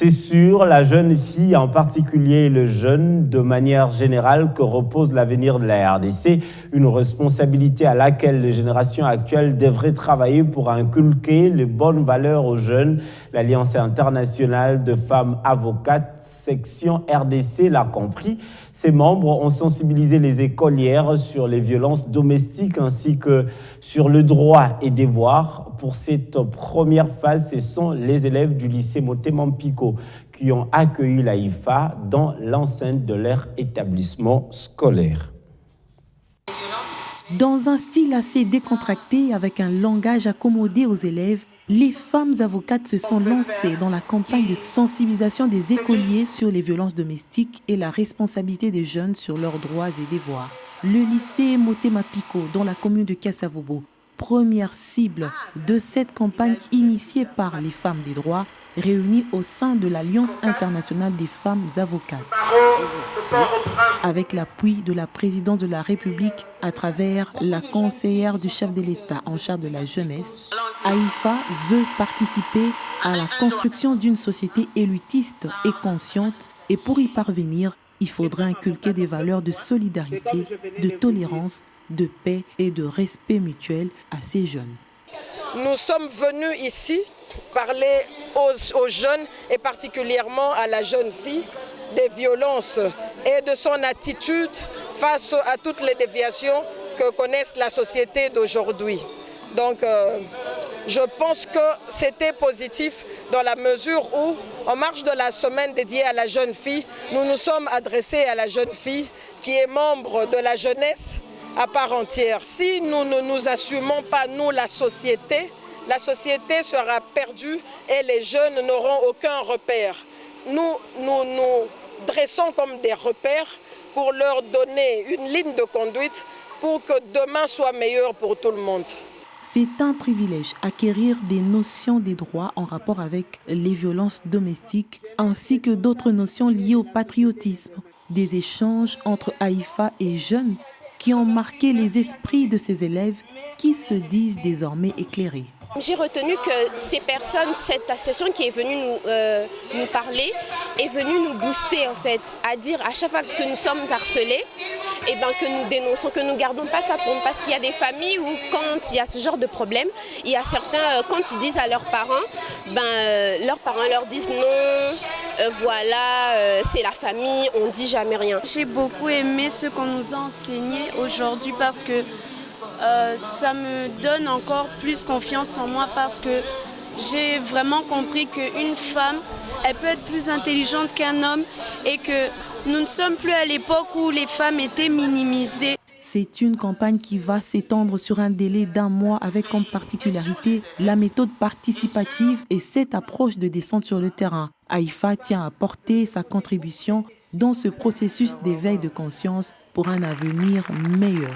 C'est sur la jeune fille, en particulier le jeune, de manière générale, que repose l'avenir de la RDC, une responsabilité à laquelle les générations actuelles devraient travailler pour inculquer les bonnes valeurs aux jeunes. L'Alliance internationale de femmes avocates, section RDC, l'a compris. Ses membres ont sensibilisé les écolières sur les violences domestiques ainsi que sur le droit et devoir. Pour cette première phase, ce sont les élèves du lycée Motema-Mpiko qui ont accueilli l'AIFA dans l'enceinte de leur établissement scolaire. Dans un style assez décontracté, avec un langage accommodé aux élèves, les femmes avocates se sont lancées dans la campagne de sensibilisation des écoliers sur les violences domestiques et la responsabilité des jeunes sur leurs droits et devoirs. Le lycée Motema-Mpiko, dans la commune de Kasavubu, première cible de cette campagne initiée par les femmes des droits, réunies au sein de l'Alliance internationale des femmes avocates. Avec l'appui de la présidence de la République à travers la conseillère du chef de l'État en charge de la jeunesse, AIFA veut participer à la construction d'une société élitiste et consciente, et pour y parvenir, il faudra inculquer des valeurs de solidarité, de tolérance, de paix et de respect mutuel à ces jeunes. Nous sommes venus ici parler aux jeunes et particulièrement à la jeune fille des violences et de son attitude face à toutes les déviations que connaissent la société d'aujourd'hui. Donc je pense que c'était positif dans la mesure où, en marge de la semaine dédiée à la jeune fille, nous nous sommes adressés à la jeune fille qui est membre de la jeunesse à part entière. Si nous ne nous assumons pas, nous, la société sera perdue et les jeunes n'auront aucun repère. Nous dressons comme des repères pour leur donner une ligne de conduite pour que demain soit meilleur pour tout le monde. C'est un privilège acquérir des notions des droits en rapport avec les violences domestiques ainsi que d'autres notions liées au patriotisme. Des échanges entre AIFA et jeunes qui ont marqué les esprits de ces élèves qui se disent désormais éclairés. J'ai retenu que ces personnes, cette association qui est venue nous parler, est venue nous booster en fait, à dire à chaque fois que nous sommes harcelés, que nous dénonçons, que nous ne gardons pas ça pour nous. Parce qu'il y a des familles où quand il y a ce genre de problème, il y a certains, quand ils disent à leurs parents leur disent non, voilà, c'est la famille, on ne dit jamais rien. J'ai beaucoup aimé ce qu'on nous a enseigné aujourd'hui parce que ça me donne encore plus confiance en moi parce que j'ai vraiment compris qu'une femme, elle peut être plus intelligente qu'un homme et que nous ne sommes plus à l'époque où les femmes étaient minimisées. C'est une campagne qui va s'étendre sur un délai d'1 mois avec comme particularité la méthode participative et cette approche de descente sur le terrain. AIFA tient à porter sa contribution dans ce processus d'éveil de conscience pour un avenir meilleur.